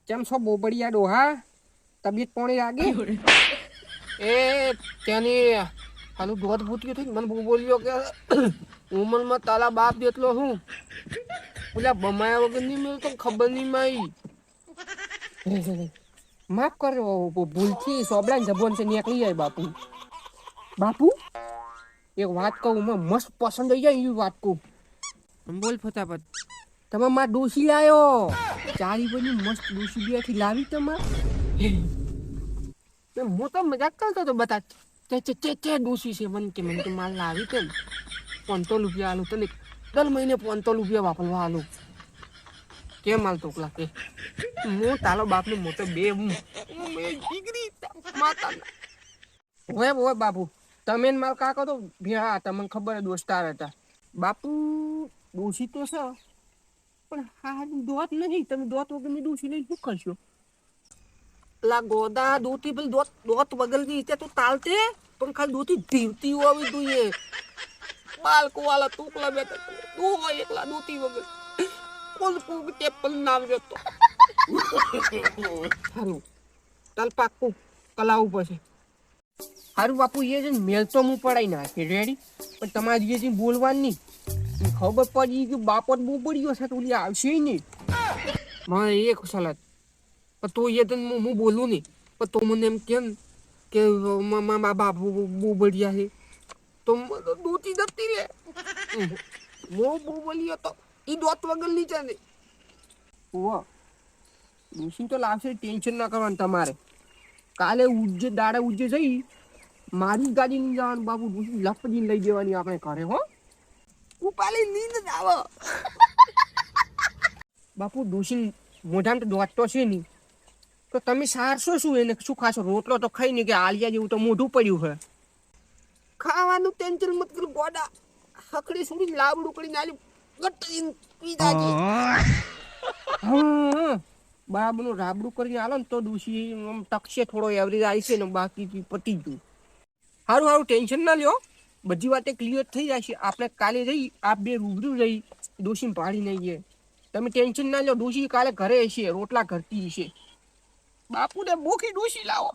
કેમ છો બોબડિયા ડોહા? તબિયત પાણી લાગે? એ ત્યાંની આનું દોધ ભૂત્યું હતું મને બહુ બોલ્યો કે ઉમરમાં તારા બાપ જેટલો હું પેલા બમાયા વગર નહીં મળતો ખબર નહીં માઈ. માફ કરો ભૂલથી સોબડા જબોન છે નીકળી જાય બાપુ. બાપુ એક વાત કહું મને મસ્ત પસંદ આવી જાય એવી વાત કહું. બોલ ફટાફટ. તમે માં ડોસી લાયો ચારી બની મસ્ત ડોસી બેઠી લાવી તમારે. હું તો મજાક કરતો હતો બતા તે ડોસી છે મને કે માલ લાવી તે 500 રૂપિયા આલું તને દર મહિને 500 રૂપિયા વાપરવા આલું. કેમ માલ તોકલા કે હું તારો બાપને મોટો બે હું દીકરી માતા હોય બાપુ તમે માલ કાકો તો હા તમને ખબર દોસ્તાર હતા બાપુ. ડોસી તો છે પણ હા દોત નહીં. તમે દોત વગરની ડોસી લઈને શું કરશો? લા ગોદા દોતી પેલી દોત વગરની રીતે તું તાલતે પણ ખાલી દોતી ધીવતી હોવી જોઈએ. બાલકો વાળા તોકલા બેઠા તું હોય એકલા દોતી વગર કોલ પૂગ ટેપલ નામ જતો. હારું તાલ પાક્કું કલાવું પછી. હારું બાપુ એ છે ને મેલ તો હું પડાઈ નાખી રેડી પણ તમારી જે બોલવાની નહીં ખબર પડી કે બાપો બહુ પડ્યો છે તો ઓલી આવશે નહીં મારે એક સલાદ પણ તો એ તો હું બોલું નહીં પણ તો મને એમ કેમ કે મારા બાપ બહુ બઢિયા છે તો દોતી જતી રે. હું બહુ બોલ્યો તો એ દોત વગર નીચે ને દોષી તો લાવશે ટેન્શન ના કરવાનું તમારે. કાલે ઉજ્જે દાડે ઉજ્જે જઈ મારી ગાડી નહીં જવાનું બાપુ લપડીને લઈ દેવાની આપણે ઘરે હો. ઉપાલી નીંદ જ આવે બાપુ ડોસી મોઢામાં તો દોત તો છે નહીં તો તમે સારશો શું એને શું ખાશો? રોટલો તો ખાઈ ને કે આલિયા જેવું તો મોઢું પડ્યું છે. ખાવાનું ટેન્શન મત કર ગોડા હકડી સુડી લાવડું કરીને આલી ગટરીને પી જાજે. હા બાબનું રાબડું કરીને આલો ને તો ડોસી ટકશે થોડો એવરેજ આવી છે ને બાકી પતી ગયું. સારું ટેન્શન ના લ્યો બધી વાતે ક્લિયર થઈ જશે. આપણે કાલે જઈ આપ બે રૂબરૂ જઈ ડોસીને પાડી નહીં. તમે ટેન્શન ના લો ડોસી કાલે ઘરે હશે રોટલા ઘરતી હશે. બાપુને બોખી ડોસી લાવો.